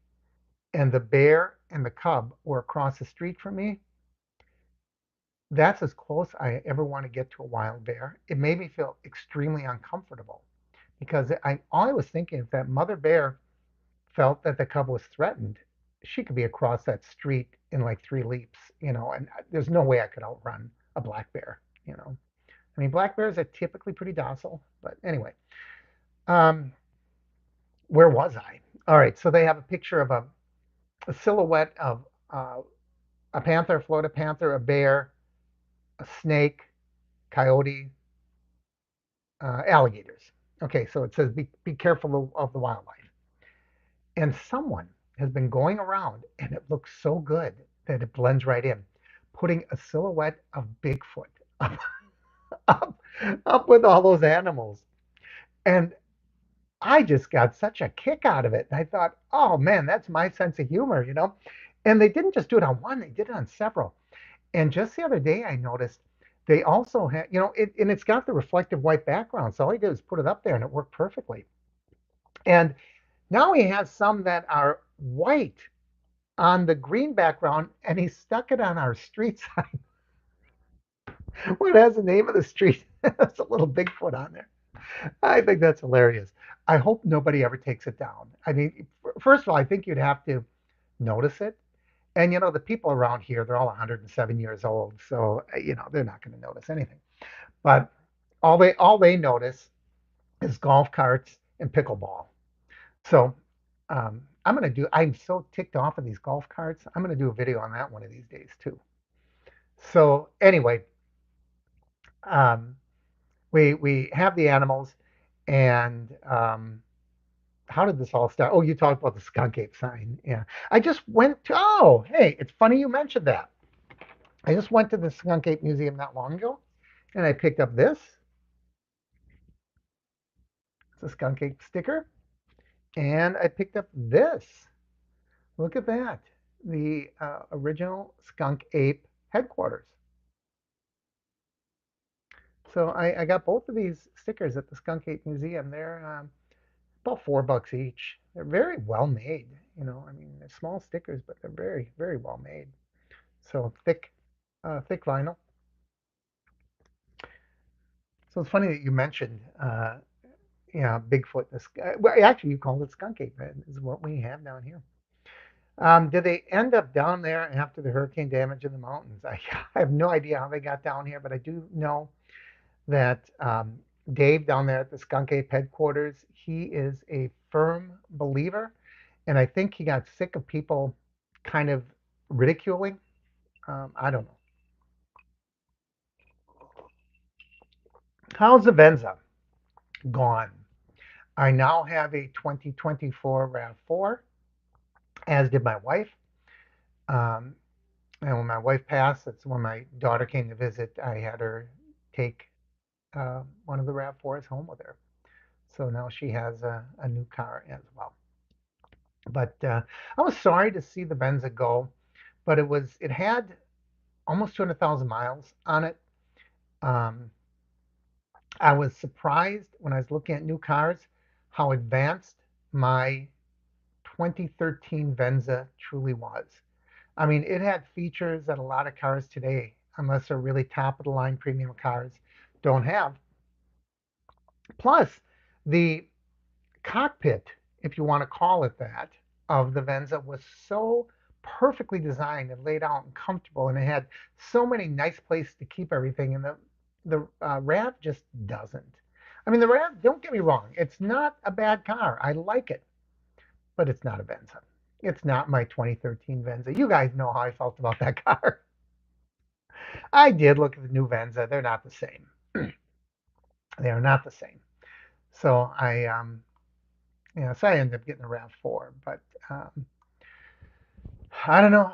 and the bear and the cub were across the street from me. That's as close I ever want to get to a wild bear. It made me feel extremely uncomfortable because all I was thinking, if that mother bear felt that the cub was threatened, she could be across that street in like 3 leaps, and there's no way I could outrun a black bear. I mean, black bears are typically pretty docile, but anyway, um, where was I? All right, so they have a picture of a silhouette of a panther, Florida panther, a bear, a snake, coyote, alligators. Okay, so it says be careful of the wildlife. And someone has been going around, and it looks so good that it blends right in, putting a silhouette of Bigfoot up, up, up with all those animals. And I just got such a kick out of it. And I thought, oh man, that's my sense of humor. And they didn't just do it on one, they did it on several. And just the other day, I noticed they also had, and it's got the reflective white background. So all he did was put it up there and it worked perfectly. And now he has some that are white on the green background, and he stuck it on our street sign. What has the name of the street? That's a little Bigfoot on there. I think that's hilarious. I hope nobody ever takes it down. I mean, first of all, I think you'd have to notice it. And the people around here, they're all 107 years old, so they're not going to notice anything. But all they notice is golf carts and pickleball. So I'm so ticked off of these golf carts. I'm going to do a video on that one of these days too. So anyway, um, we have the animals, and how did this all start? Oh, you talked about the skunk ape sign. Yeah, I just went to. Oh, hey, it's funny you mentioned that. I just went to the Skunk Ape Museum not long ago, and I picked up this. It's a skunk ape sticker, and I picked up this. Look at that, the original skunk ape headquarters. So I got both of these stickers at the Skunk Ape Museum. They're about $4 each. They're very well made. I mean, they're small stickers, but they're very, very well made. So thick vinyl. So it's funny that you mentioned, yeah, Bigfoot. Well, actually, you called it skunk ape. That is what we have down here. Did they end up down there after the hurricane damage in the mountains? I have no idea how they got down here, but I do know that Dave down there at the Skunk Ape headquarters, he is a firm believer, and I think he got sick of people kind of ridiculing. I don't know. How's the Venza gone? I now have a 2024 RAV4, as did my wife. Um, and when my wife passed, that's when my daughter came to visit. I had her take one of the RAV4s home with her. So now she has a new car as well. But I was sorry to see the Venza go, but it had almost 200,000 miles on it. Um, I was surprised when I was looking at new cars how advanced my 2013 Venza truly was. I mean, it had features that a lot of cars today, unless they're really top of the line premium cars, don't have. Plus, the cockpit, if you want to call it that, of the Venza was so perfectly designed and laid out and comfortable, and it had so many nice places to keep everything. And the Rav just doesn't. I mean, the Rav, don't get me wrong, it's not a bad car. I like it, but it's not a Venza. It's not my 2013 Venza. You guys know how I felt about that car. I did look at the new Venza. They're not the same. They are not the same. So so I ended up getting a RAV4, but um, I don't know.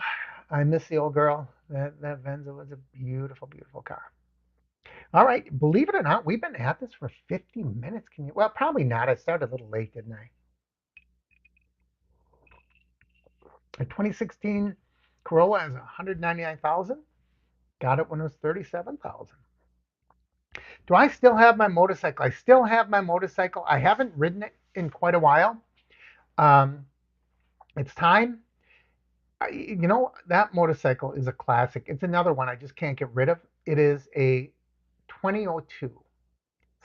I miss the old girl. That Venza was a beautiful, beautiful car. All right, believe it or not, we've been at this for 50 minutes. Can you? Well, probably not. I started a little late, didn't I? A 2016 Corolla has 199,000. Got it when it was 37,000. Do I still have my motorcycle? I still have my motorcycle. I haven't ridden it in quite a while. Um, it's time. That motorcycle is a classic. It's another one I just can't get rid of. It is a 2002. So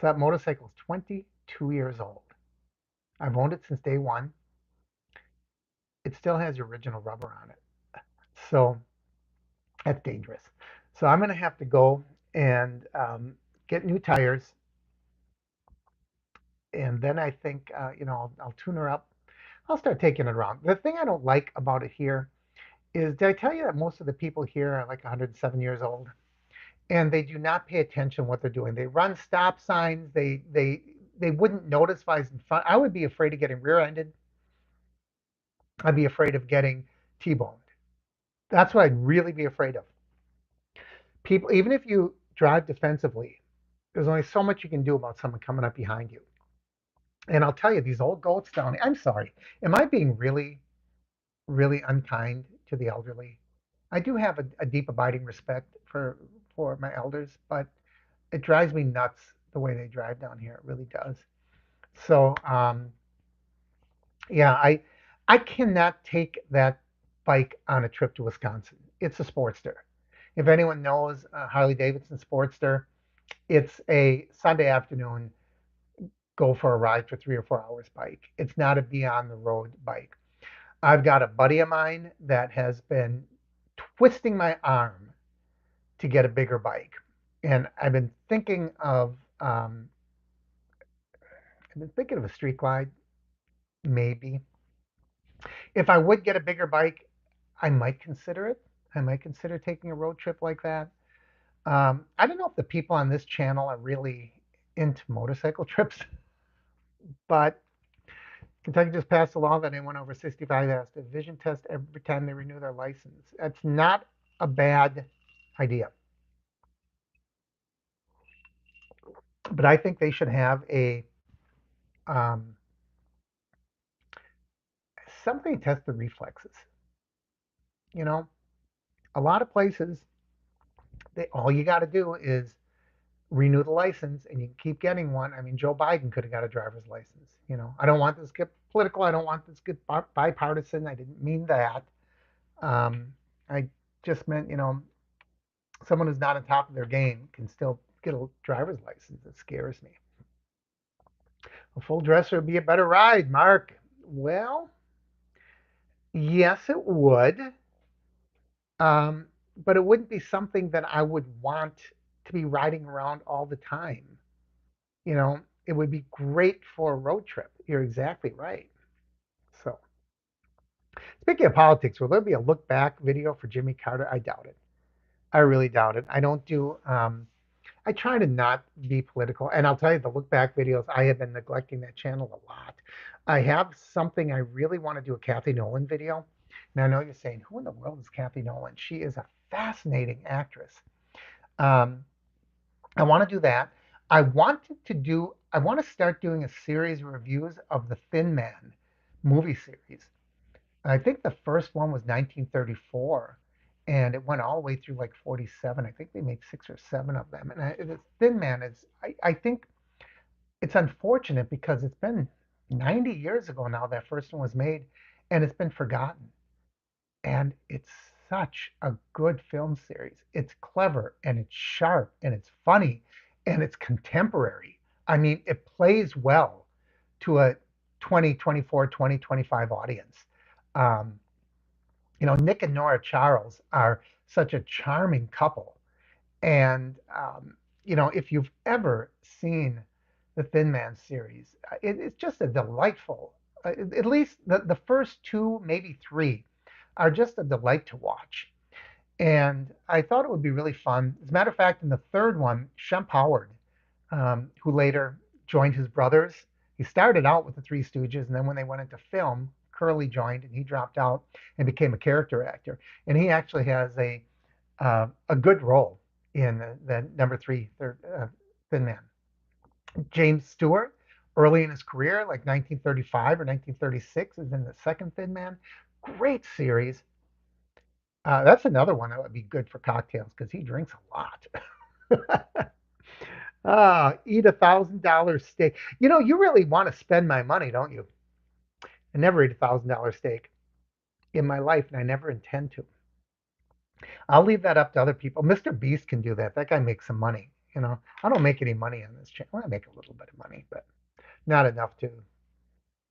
that motorcycle is 22 years old. I've owned it since day one. It still has the original rubber on it. So that's dangerous. So I'm going to have to go and get new tires. And then I think, I'll tune her up. I'll start taking it around. The thing I don't like about it here is, did I tell you that most of the people here are like 107 years old? And they do not pay attention what they're doing. They run stop signs. They wouldn't notice if I was in front. I would be afraid of getting rear-ended. I'd be afraid of getting T-boned. That's what I'd really be afraid of. People, even if you drive defensively, there's only so much you can do about someone coming up behind you. And I'll tell you, these old goats down here, I'm sorry. Am I being really, really unkind to the elderly? I do have a deep abiding respect for my elders, but it drives me nuts the way they drive down here. It really does. So yeah, I cannot take that bike on a trip to Wisconsin. It's a Sportster. If anyone knows Harley Davidson Sportster, it's a Sunday afternoon go for a ride for 3 or 4 hours bike. It's not a beyond the road bike. I've got a buddy of mine that has been twisting my arm to get a bigger bike, and I've been thinking of a Street Glide, maybe. If I would get a bigger bike, I might consider it. I might consider taking a road trip like that. I don't know if the people on this channel are really into motorcycle trips, but Kentucky just passed a law that anyone over 65 has to vision test every time they renew their license. That's not a bad idea, but I think they should have a um, something to test the reflexes. You know, a lot of places, all you got to do is renew the license and you can keep getting one. I mean, Joe Biden could have got a driver's license. I don't want this to get political. I don't want this to get bipartisan. I didn't mean that. Um, I just meant, someone who's not on top of their game can still get a driver's license. It scares me. A full dresser would be a better ride, Mark. Well, yes, it would. Um, but it wouldn't be something that I would want to be riding around all the time. It would be great for a road trip. You're exactly right. So, speaking of politics, will there be a look back video for Jimmy Carter? I doubt it. I really doubt it. I try to not be political. And I'll tell you, the look back videos, I have been neglecting that channel a lot. I have something I really want to do, a Kathy Nolan video. And I know you're saying, who in the world is Kathy Nolan? She is a fascinating actress. Um, I want to do that. I want to start doing a series of reviews of the Thin Man movie series. I think the first one was 1934, and it went all the way through like 47. I think they made 6 or 7 of them. And the Thin Man I think it's unfortunate because it's been 90 years ago now that first one was made, and it's been forgotten. And it's such a good film series. It's clever and it's sharp and it's funny and it's contemporary. I mean, it plays well to a 2024, 2025 audience. Um, Nick and Nora Charles are such a charming couple. And, if you've ever seen the Thin Man series, it's just a delightful, at least the first two, maybe three, are just a delight to watch. And I thought it would be really fun. As a matter of fact, in the third one, Shemp Howard, who later joined his brothers, he started out with the Three Stooges, and then when they went into film, Curly joined, and he dropped out and became a character actor. And he actually has a good role in the number three Thin Man. James Stewart, early in his career, like 1935 or 1936, is in the second Thin Man. Great series. That's another one that would be good for cocktails because he drinks a lot. Eat $1,000 steak. You really want to spend my money, don't you? I never eat $1,000 steak in my life, and I never intend to. I'll leave that up to other people. Mr. Beast can do that. That guy makes some money. I don't make any money on this channel. Well, I make a little bit of money, but not enough to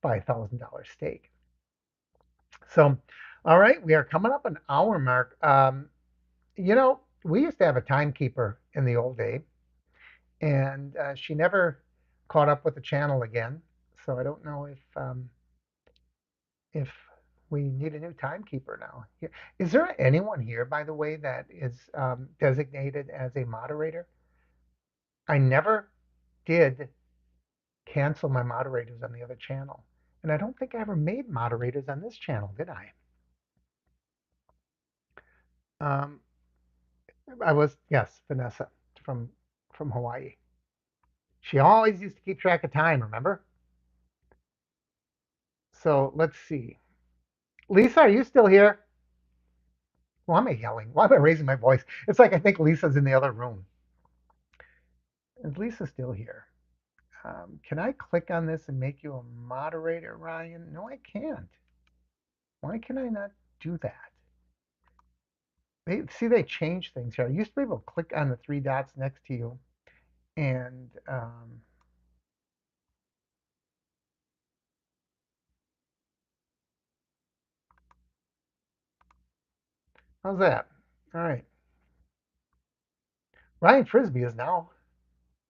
buy $1,000 steak. So, all right, we are coming up an hour mark. We used to have a timekeeper in the old day, and she never caught up with the channel again. So I don't know if we need a new timekeeper now. Is there anyone here, by the way, that is designated as a moderator? I never did cancel my moderators on the other channel. And I don't think I ever made moderators on this channel, did I? Um, I was, yes, Vanessa from Hawaii. She always used to keep track of time, remember? So let's see. Lisa, are you still here? Why am I yelling? Why am I raising my voice? It's like I think Lisa's in the other room. Is Lisa still here? Can I click on this and make you a moderator, Ryan? No, I can't. Why can I not do that? They changed things here. I used to be able to click on the three dots next to you, and how's that? All right. Ryan Frisbee is now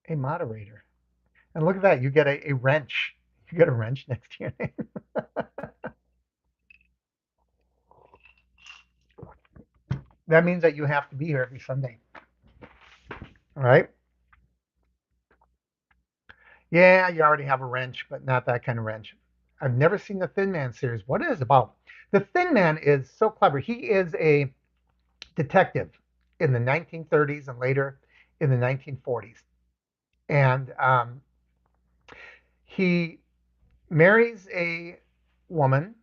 a moderator. And look at that. You get a wrench. You get a wrench next to your name. That means that you have to be here every Sunday. All right. Yeah, you already have a wrench, but not that kind of wrench. I've never seen the Thin Man series. What is it about? The Thin Man is so clever. He is a detective in the 1930s and later in the 1940s. And he marries a woman.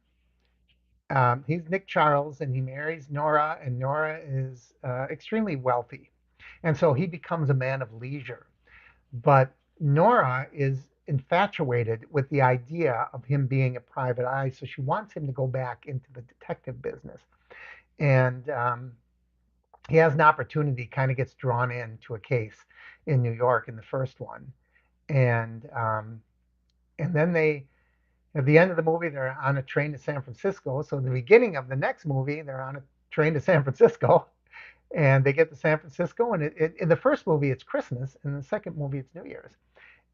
He's Nick Charles, and he marries Nora, and Nora is extremely wealthy. And so he becomes a man of leisure. But Nora is infatuated with the idea of him being a private eye, so she wants him to go back into the detective business. And he has an opportunity, kind of gets drawn into a case in New York in the first one, and then at the end of the movie, they're on a train to San Francisco. So in the beginning of the next movie, they're on a train to San Francisco, and they get to San Francisco. And in the first movie, it's Christmas, and in the second movie, it's New Year's,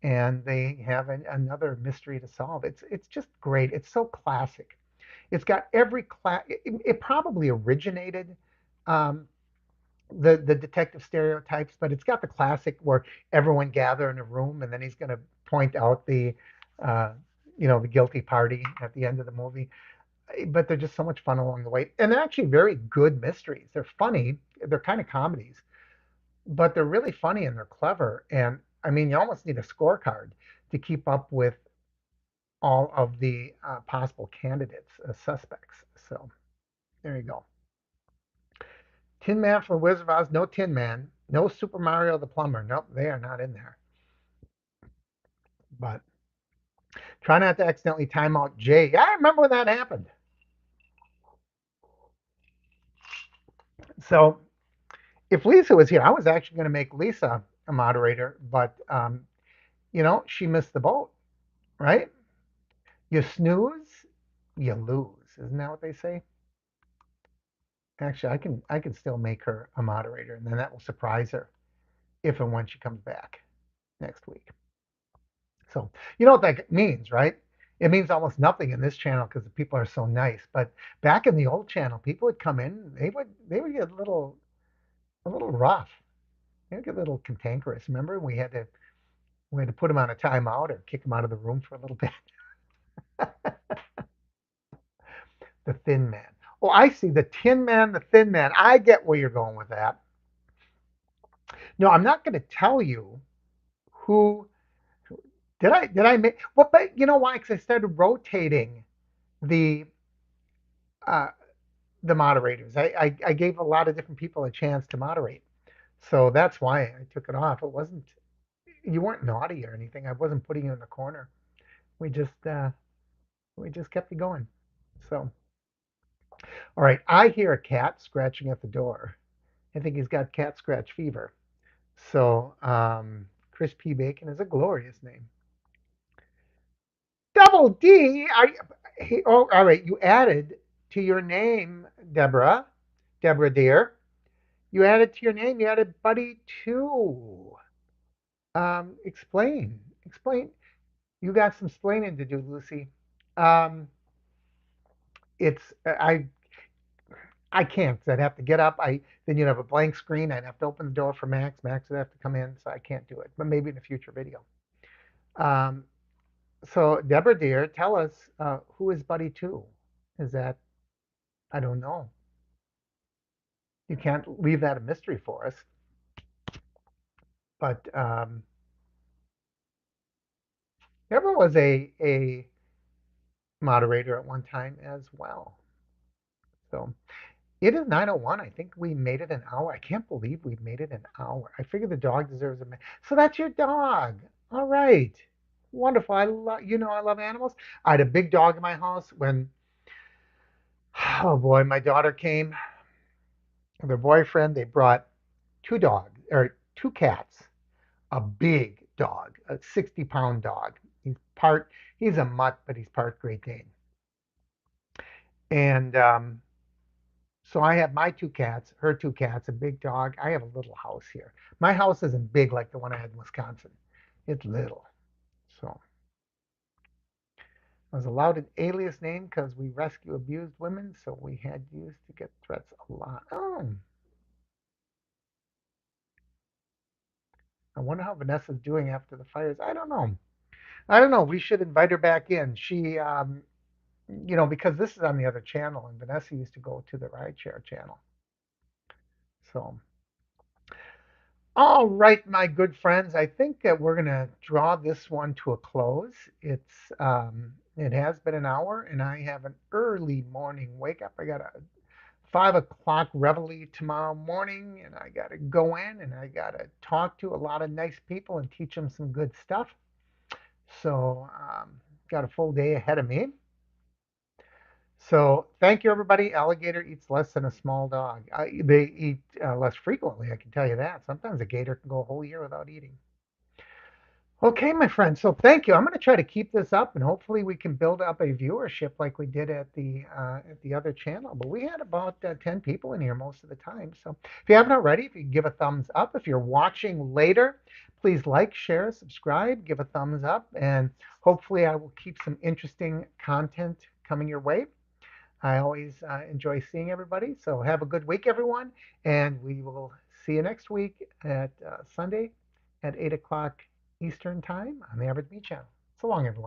and they have another mystery to solve. It's just great. It's so classic. It's got every class. It probably originated um, the detective stereotypes, but it's got the classic where everyone gather in a room and then he's going to point out uh, the guilty party at the end of the movie. But they're just so much fun along the way, and they're actually very good mysteries. They're funny. They're kind of comedies, but they're really funny and they're clever. And I mean, you almost need a scorecard to keep up with all of the possible candidates, suspects. So there you go. Tin Man for Wizard of Oz, no Tin Man, no Super Mario the Plumber. Nope, they are not in there. But try not to accidentally time out Jay. Yeah, I remember when that happened. So if Lisa was here, I was actually going to make Lisa a moderator, but she missed the boat, right? You snooze, you lose. Isn't that what they say? Actually, I can still make her a moderator, and then that will surprise her if and when she comes back next week. So you know what that means, right? It means almost nothing in this channel because the people are so nice. But back in the old channel, people would come in, they would get a little rough. They would get a little cantankerous. Remember, we had to put them on a timeout or kick them out of the room for a little bit. The Thin Man. Oh, I see. The Tin Man, the Thin Man. I get where you're going with that. No, I'm not going to tell you who did I make. Well, but you know why? Because I started rotating the uh, the moderators. I gave a lot of different people a chance to moderate. So that's why I took it off. It wasn't, you weren't naughty or anything. I wasn't putting you in the corner. We just uh we just kept it going. So, all right, I hear a cat scratching at the door. I think he's got cat scratch fever. So, Chris P. Bacon is a glorious name. Double D. Oh, all right. You added to your name, Deborah. Deborah, dear. You added to your name. You added Buddy too. Explain. Explain. You got some splaining to do, Lucy. Um, it's I can't. 'Cause I'd have to get up. Then you'd have a blank screen. I'd have to open the door for Max. Max would have to come in, so I can't do it. But maybe in a future video. Um, so Deborah, dear, tell us who is Buddy Two? Is that I don't know. You can't leave that a mystery for us. But Deborah was a moderator at one time as well. So it is 9:01. I think we made it an hour. I can't believe we made it an hour. I figure the dog deserves a minute. So that's your dog. All right. Wonderful. I love animals. I had a big dog in my house when, oh boy, my daughter came with her boyfriend. They brought two dogs or two cats, a big dog, a 60-pound dog. He's a mutt, but he's part Great Dane. And so I have my two cats, her two cats, a big dog. I have a little house here. My house isn't big like the one I had in Wisconsin. It's little. So I was allowed an alias name because we rescue abused women, so we had used to get threats a lot. Oh, I wonder how Vanessa's doing after the fires. I don't know. I don't know. We should invite her back in. Because this is on the other channel, and Vanessa used to go to the rideshare channel. So all right, my good friends, I think that we're going to draw this one to a close. It has been an hour, and I have an early morning wake up. I got a 5 o'clock reveille tomorrow morning, and I got to go in and I got to talk to a lot of nice people and teach them some good stuff. So, got a full day ahead of me. So, thank you, everybody. Alligator eats less than a small dog. They eat less frequently, I can tell you that. Sometimes a gator can go a whole year without eating. Okay, my friend. So thank you. I'm going to try to keep this up, and hopefully we can build up a viewership like we did at the other channel. But we had about 10 people in here most of the time. So if you haven't already, if you give a thumbs up. If you're watching later, please like, share, subscribe, give a thumbs up, and hopefully I will keep some interesting content coming your way. I always enjoy seeing everybody. So have a good week, everyone, and we will see you next week at Sunday at 8 o'clock Eastern Time on the Average Me channel. So long, everyone.